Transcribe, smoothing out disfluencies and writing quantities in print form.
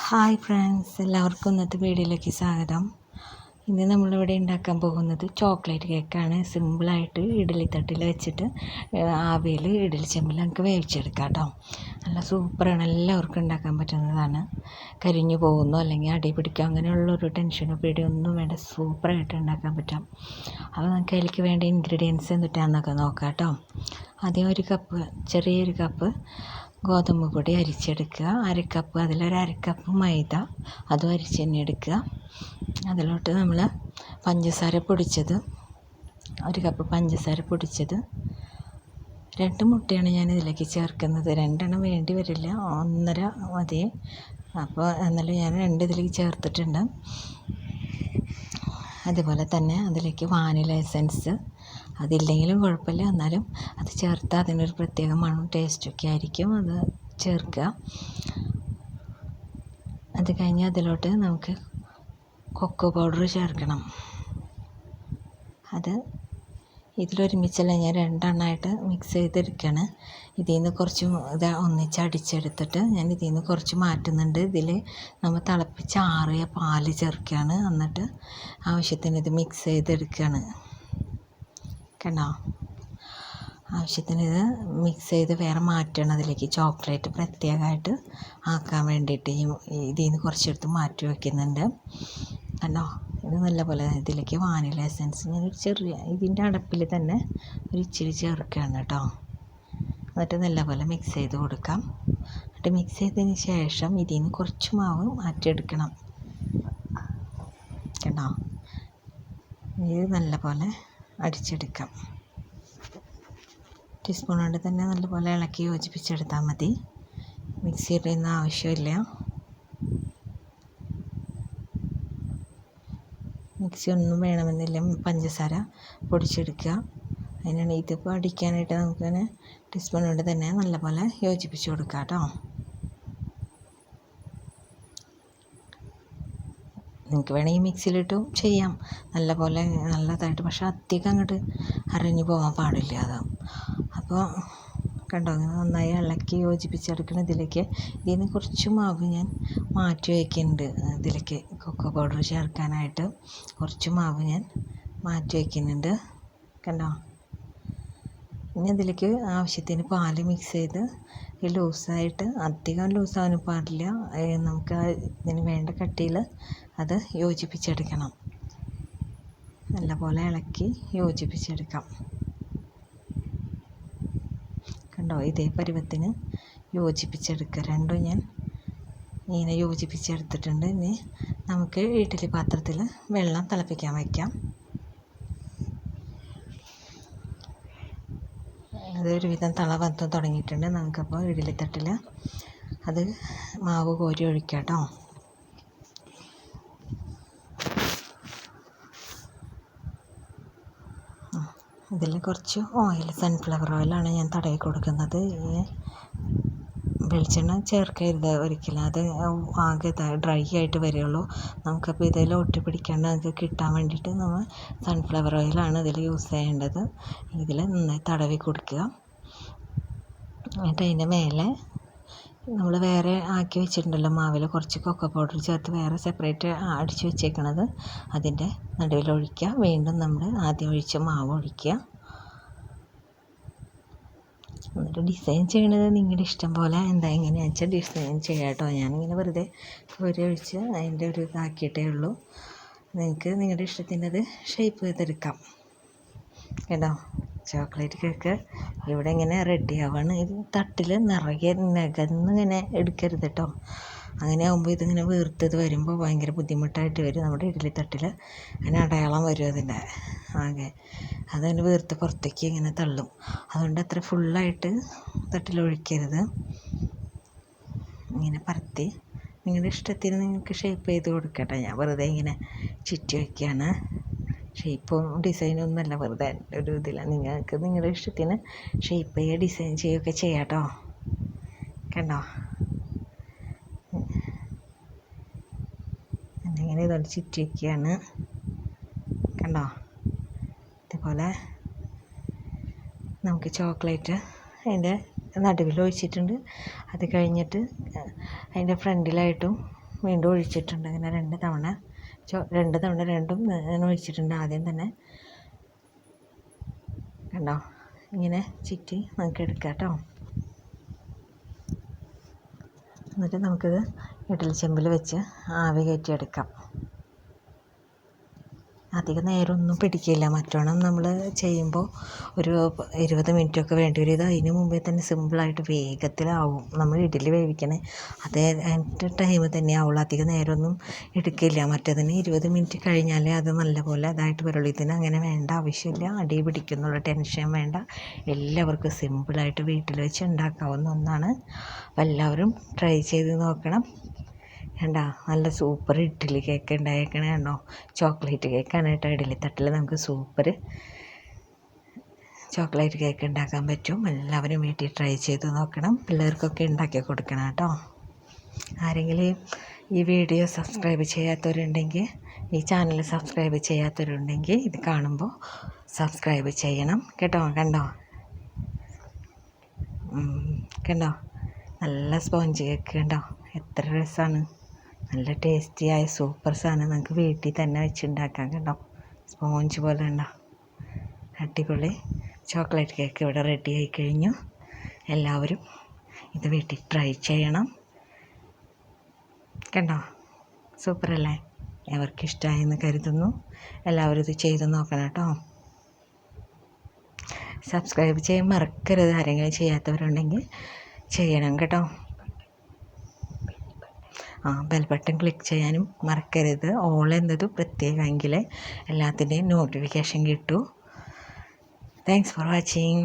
Hi friends, എല്ലാവർക്കും ഇന്നത്തെ വീഡിയോയിലേക്ക് സ്വാഗതം. ഇന്ന് നമ്മളിവിടെ ഉണ്ടാക്കാൻ പോകുന്നത് ചോക്ലേറ്റ് കേക്കാണ്. സിമ്പിളായിട്ട് ഇഡ്ഡലി തട്ടിൽ വെച്ചിട്ട് ആവിയിൽ ഇഡ്ഡലി ചെമ്പിൽ നമുക്ക് വേവിച്ചെടുക്കാം കേട്ടോ. നല്ല സൂപ്പറാണ്, എല്ലാവർക്കും ഉണ്ടാക്കാൻ പറ്റുന്നതാണ്. കരിഞ്ഞു പോകുന്നു അല്ലെങ്കിൽ അടി പിടിക്കുക അങ്ങനെയുള്ളൊരു ടെൻഷനോ പേടിയോ ഒന്നും വേണ്ട, സൂപ്പറായിട്ട് ഉണ്ടാക്കാൻ പറ്റാം. അപ്പോൾ നമുക്ക് അതിലേക്ക് വേണ്ട ഇൻഗ്രീഡിയൻസ് എന്തിട്ടാണെന്നൊക്കെ നോക്കാം കേട്ടോ. ആദ്യം ചെറിയൊരു കപ്പ് ഗോതമ്പ് പൊടി അരിച്ചെടുക്കുക. അരക്കപ്പ്, അതിലൊരക്കപ്പ് മൈദ, അതും അരിച്ച് തന്നെ എടുക്കുക. അതിലോട്ട് നമ്മൾ പഞ്ചസാര പൊടിച്ചത്, 1 കപ്പ് പഞ്ചസാര പൊടിച്ചത്, 2 മുട്ടയാണ് ഞാൻ ഇതിലേക്ക് ചേർക്കുന്നത്. 2 വേണ്ടി വരില്ല, 1.5 മതി. അപ്പോൾ എന്നാലും ഞാൻ 2 ഇതിലേക്ക് ചേർത്തിട്ടുണ്ട്. അതുപോലെ തന്നെ അതിലേക്ക് വാനില എസൻസ്, അതില്ലെങ്കിലും കുഴപ്പമില്ല, എന്നാലും അത് ചേർത്താൽ അതിനൊരു പ്രത്യേക മണവും ടേസ്റ്റൊക്കെ ആയിരിക്കും. അത് ചേർക്കുക. അത് കഴിഞ്ഞ് അതിലോട്ട് നമുക്ക് കൊക്കോ പൗഡർ ചേർക്കണം. അത് ഇതിലൊരുമിച്ചല്ല, ഞാൻ 2 എണ്ണമായിട്ട് മിക്സ് ചെയ്തെടുക്കുകയാണ്. ഇതിൽ നിന്ന് കുറച്ച് ഇത് ഒന്നിച്ച് അടിച്ചെടുത്തിട്ട് ഞാൻ ഇതിൽ നിന്ന് കുറച്ച് മാറ്റുന്നുണ്ട്. ഇതിൽ നമ്മൾ തിളപ്പിച്ചാറിയ പാല് ചേർക്കുകയാണ്. എന്നിട്ട് ആവശ്യത്തിന് ഇത് മിക്സ് ചെയ്തെടുക്കുകയാണ്. കണ്ടോ, ആവശ്യത്തിന് ഇത് മിക്സ് ചെയ്ത് വേറെ മാറ്റണം. അതിലേക്ക് ചോക്ലേറ്റ് പ്രത്യേകമായിട്ട് ആക്കാൻ വേണ്ടിയിട്ട് ഇതിൽ നിന്ന് കുറച്ചെടുത്ത് മാറ്റി വയ്ക്കുന്നുണ്ട്. കണ്ടോ, ഇത് നല്ലപോലെ ഇതിലേക്ക് വാനില എസൻസ് ഞാനൊരു ചെറിയ ഇതിൻ്റെ അടപ്പിൽ തന്നെ ഒരു ഇച്ചിരി ചേർക്കുകയാണ് കേട്ടോ. എന്നിട്ട് നല്ലപോലെ മിക്സ് ചെയ്ത് കൊടുക്കാം. എന്നിട്ട് മിക്സ് ചെയ്തതിന് ശേഷം ഇതിൽ നിന്ന് കുറച്ച് മാവ് മാറ്റിയെടുക്കണം. കണ്ടോ, ഇത് നല്ലപോലെ അടിച്ചെടുക്കാം. ടീസ്പൂൺ കൊണ്ട് തന്നെ നല്ലപോലെ ഇളക്കി യോജിപ്പിച്ചെടുത്താൽ മതി. മിക്സിയുടെ ഒന്നും ആവശ്യമില്ല. മിക്സി ഒന്നും വേണമെന്നില്ല, പഞ്ചസാര പൊടിച്ചെടുക്കുക. അതിനാണ് ഇതിപ്പോൾ അടിക്കാനായിട്ട് നമുക്കിങ്ങനെ ടീസ്പൂൺ കൊണ്ട് തന്നെ നല്ലപോലെ യോജിപ്പിച്ച് കൊടുക്കാം കേട്ടോ. നിങ്ങൾക്ക് വേണമെങ്കിൽ മിക്സിയിലിട്ടും ചെയ്യാം നല്ലപോലെ, നല്ലതായിട്ട്. പക്ഷേ അധികം അങ്ങോട്ട് അരഞ്ഞു പോകാൻ പാടില്ല അത്. അപ്പോൾ കണ്ടോ, അങ്ങനെ നന്നായി ഇളക്കി യോജിപ്പിച്ചെടുക്കണം. ഇതിൽ നിന്ന് കുറച്ച് മാവ് ഞാൻ മാറ്റി വയ്ക്കുന്നുണ്ട്. ഇതിലേക്ക് കൊക്കോ പൗഡർ ചേർക്കാനായിട്ട് കുറച്ച് മാവ് ഞാൻ മാറ്റി വയ്ക്കുന്നുണ്ട്. കണ്ടോ, ഇനി അതിലേക്ക് ആവശ്യത്തിന് പാല് മിക്സ് ചെയ്ത് ലൂസായിട്ട്, അധികം ലൂസാവാനും പാടില്ല, നമുക്ക് ഇതിന് വേണ്ട കട്ടിയിൽ അത് യോജിപ്പിച്ചെടുക്കണം. നല്ലപോലെ ഇളക്കി യോജിപ്പിച്ചെടുക്കാം. കണ്ടോ, ഇതേ പരുവത്തിന് യോജിപ്പിച്ചെടുക്കുക. രണ്ടും ഞാൻ ഇങ്ങനെ യോജിപ്പിച്ചെടുത്തിട്ടുണ്ട്. ഇനി നമുക്ക് ഇഡ്ഡലി പാത്രത്തിൽ വെള്ളം തിളപ്പിക്കാൻ വയ്ക്കാം. അതൊരുവിധം വന്ന് തുടങ്ങിയിട്ടുണ്ട്. നമുക്കപ്പോൾ ഇഡ്ഡലി തട്ടിൽ അത് മാവ് കോരി ഒഴിക്കാം കേട്ടോ. ഇതിൽ കുറച്ച് ഓയിൽ, സൺഫ്ലവർ ഓയിലാണ് ഞാൻ തടവി കൊടുക്കുന്നത്. വെളിച്ചെണ്ണ ചേർക്കരുത് ഒരിക്കലും, അത് ആകെ ഡ്രൈ ആയിട്ട് വരികയുള്ളൂ. നമുക്കപ്പോൾ ഇതിൽ ഒട്ടി പിടിക്കാണ്ട് നമുക്ക് കിട്ടാൻ വേണ്ടിയിട്ട് നമ്മൾ സൺഫ്ലവർ ഓയിലാണ് ഇതിൽ യൂസ് ചെയ്യേണ്ടത്. ഇതിൽ നന്നായി തടവി കൊടുക്കുക. എന്നിട്ട് അതിൻ്റെ മേലെ നമ്മൾ വേറെ ആക്കി വെച്ചിട്ടുണ്ടല്ലോ മാവിൽ കുറച്ച് കൊക്കോ പൗഡർ ചേർത്ത് വേറെ സെപ്പറേറ്റ് അടിച്ച് വെച്ചേക്കണത് അതിൻ്റെ നടുവിൽ ഒഴിക്കുക. വീണ്ടും നമ്മൾ ആദ്യം ഒഴിച്ച മാവ് ഒഴിക്കുക. എന്നിട്ട് ഡിസൈൻ ചെയ്യണത് നിങ്ങളുടെ ഇഷ്ടം പോലെ എങ്ങനെയാണെന്ന് വെച്ചാൽ ഡിസൈൻ ചെയ്യാം കേട്ടോ. ഞാനിങ്ങനെ വെറുതെ കോരി ഒഴിച്ച് അതിൻ്റെ ഒരു ഇതാക്കിയിട്ടേ ഉള്ളൂ. നിങ്ങൾക്ക് നിങ്ങളുടെ ഇഷ്ടത്തിനത് ഷേപ്പ് ചെയ്തെടുക്കാം കേട്ടോ. ചോക്ലേറ്റ് കേക്ക് ഇവിടെ ഇങ്ങനെ റെഡി ആവാണ്. ഇത് തട്ടിൽ നിറയെ നികന്നിങ്ങനെ എടുക്കരുത് കേട്ടോ. അങ്ങനെ ആകുമ്പോൾ ഇതിങ്ങനെ വീർത്തത് വരുമ്പോൾ ഭയങ്കര ബുദ്ധിമുട്ടായിട്ട് വരും. നമ്മുടെ ഇഡ്ഡലി തട്ടിൽ അങ്ങനെ അടയാളം വരും അതിൻ്റെ ആകെ. അതങ്ങനെ വീർത്ത് പുറത്തേക്ക് ഇങ്ങനെ തള്ളും. അതുകൊണ്ട് അത്ര ഫുള്ളായിട്ട് തട്ടിലൊഴിക്കരുത്. ഇങ്ങനെ പരത്തി നിങ്ങളുടെ ഇഷ്ടത്തിന് നിങ്ങൾക്ക് ഷേപ്പ് ചെയ്ത് കൊടുക്കട്ടെ. ഞാൻ വെറുതെ ഇങ്ങനെ ചുറ്റി വയ്ക്കുകയാണ്. ഷേപ്പും ഡിസൈനും ഒന്നുമല്ല, വെറുതെ ഒരു ഇതിലാണ്. നിങ്ങൾക്ക് നിങ്ങളുടെ ഇഷ്ടത്തിന് ഷേപ്പ് ചെയ്യുക, ഡിസൈൻ ചെയ്യുകയൊക്കെ ചെയ്യാം കേട്ടോ. കണ്ടോ, എന്നിങ്ങനെ ഇതുകൊണ്ട് ചുറ്റി വയ്ക്കുകയാണ്. കണ്ടോ, ഇതുപോലെ നമുക്ക് ചോക്ലേറ്റ് അതിൻ്റെ നടുവിൽ ഒഴിച്ചിട്ടുണ്ട്. അത് കഴിഞ്ഞിട്ട് അതിൻ്റെ ഫ്രണ്ടിലായിട്ടും വീണ്ടും ഒഴിച്ചിട്ടുണ്ട്. ഇങ്ങനെ 2 തവണ 2 തവണ രണ്ടും ഞാൻ ഒഴിച്ചിട്ടുണ്ട്. ആദ്യം തന്നെ കണ്ടോ, ഇങ്ങനെ ചുറ്റി നമുക്ക് എടുക്കാം കേട്ടോ. എന്നിട്ട് നമുക്കിത് ഇഡ്ഡലി ചെമ്പിൽ വെച്ച് ആവി കയറ്റിയെടുക്കാം. അധികം നേരമൊന്നും പിടിക്കില്ല. മറ്റോണം നമ്മൾ ചെയ്യുമ്പോൾ ഒരു 20 മിനിറ്റൊക്കെ വേണ്ടി വരും. ഇത് അതിന് മുമ്പേ തന്നെ സിമ്പിളായിട്ട് വേഗത്തിലാവും. നമ്മൾ ഇഡ്ഡലി വേവിക്കണേ അതേ ടൈം തന്നെ ആവുള്ളൂ. അധികം നേരമൊന്നും എടുക്കില്ല. മറ്റേതിന് 20 മിനിറ്റ് കഴിഞ്ഞാലേ അത് നല്ലപോലെ അതായിട്ട് വരുള്ളൂ. ഇതിന് അങ്ങനെ വേണ്ട ആവശ്യമില്ല. അടി പിടിക്കുന്നുള്ള ടെൻഷൻ വേണ്ട. എല്ലാവർക്കും സിമ്പിളായിട്ട് വീട്ടിൽ വെച്ച് ഉണ്ടാക്കാവുന്ന ഒന്നാണ്. അപ്പോൾ എല്ലാവരും ട്രൈ ചെയ്ത് നോക്കണം. കണ്ടോ, നല്ല സൂപ്പർ ഇഡ്ഡലി കേക്ക് ഉണ്ടായേക്കണേ കണ്ടോ. ചോക്ലേറ്റ് കേക്കാണ് കേട്ടോ. ഇഡ്ഡലി തട്ടിൽ നമുക്ക് സൂപ്പർ ചോക്ലേറ്റ് കേക്ക് ഉണ്ടാക്കാൻ പറ്റും. എല്ലാവരും വീട്ടിൽ ട്രൈ ചെയ്ത് നോക്കണം. പിള്ളേർക്കൊക്കെ ഉണ്ടാക്കി കൊടുക്കണം കേട്ടോ. ആരെങ്കിലും ഈ വീഡിയോ സബ്സ്ക്രൈബ് ചെയ്യാത്തവരുണ്ടെങ്കിൽ, ഈ ചാനൽ സബ്സ്ക്രൈബ് ചെയ്യാത്തവരുണ്ടെങ്കിൽ ഇത് കാണുമ്പോൾ സബ്സ്ക്രൈബ് ചെയ്യണം കേട്ടോ. കണ്ടോ കണ്ടോ, നല്ല സ്പോഞ്ച് കേക്ക് കണ്ടോ, എത്ര രസമാണ്. നല്ല ടേസ്റ്റിയായ സൂപ്പർ സാധനം നമുക്ക് വീട്ടിൽ തന്നെ വെച്ചുണ്ടാക്കാം കേട്ടോ. സ്പോഞ്ച് പോലെ ഉണ്ടോ, അടിപൊളി ചോക്ലേറ്റ് കേക്ക് ഇവിടെ റെഡി ആയി കഴിഞ്ഞു. എല്ലാവരും ഇത് വീട്ടിൽ ട്രൈ ചെയ്യണം. കണ്ടോ, സൂപ്പറല്ലേ? എവർക്ക് ഇഷ്ടമായെന്ന് കരുതുന്നു. എല്ലാവരും ഇത് ചെയ്ത് നോക്കണം കേട്ടോ. സബ്സ്ക്രൈബ് ചെയ്യാൻ മറക്കരുത്. ആരെങ്കിലും ചെയ്യാത്തവരുണ്ടെങ്കിൽ ചെയ്യണം കേട്ടോ. ബെൽ ബട്ടൺ ക്ലിക്ക് ചെയ്യാനും മറക്കരുത്. ഓൾ എന്നത് പ്രത്യേകമെങ്കിൽ എല്ലാത്തിൻ്റെയും നോട്ടിഫിക്കേഷൻ കിട്ടൂ. Thanks for watching.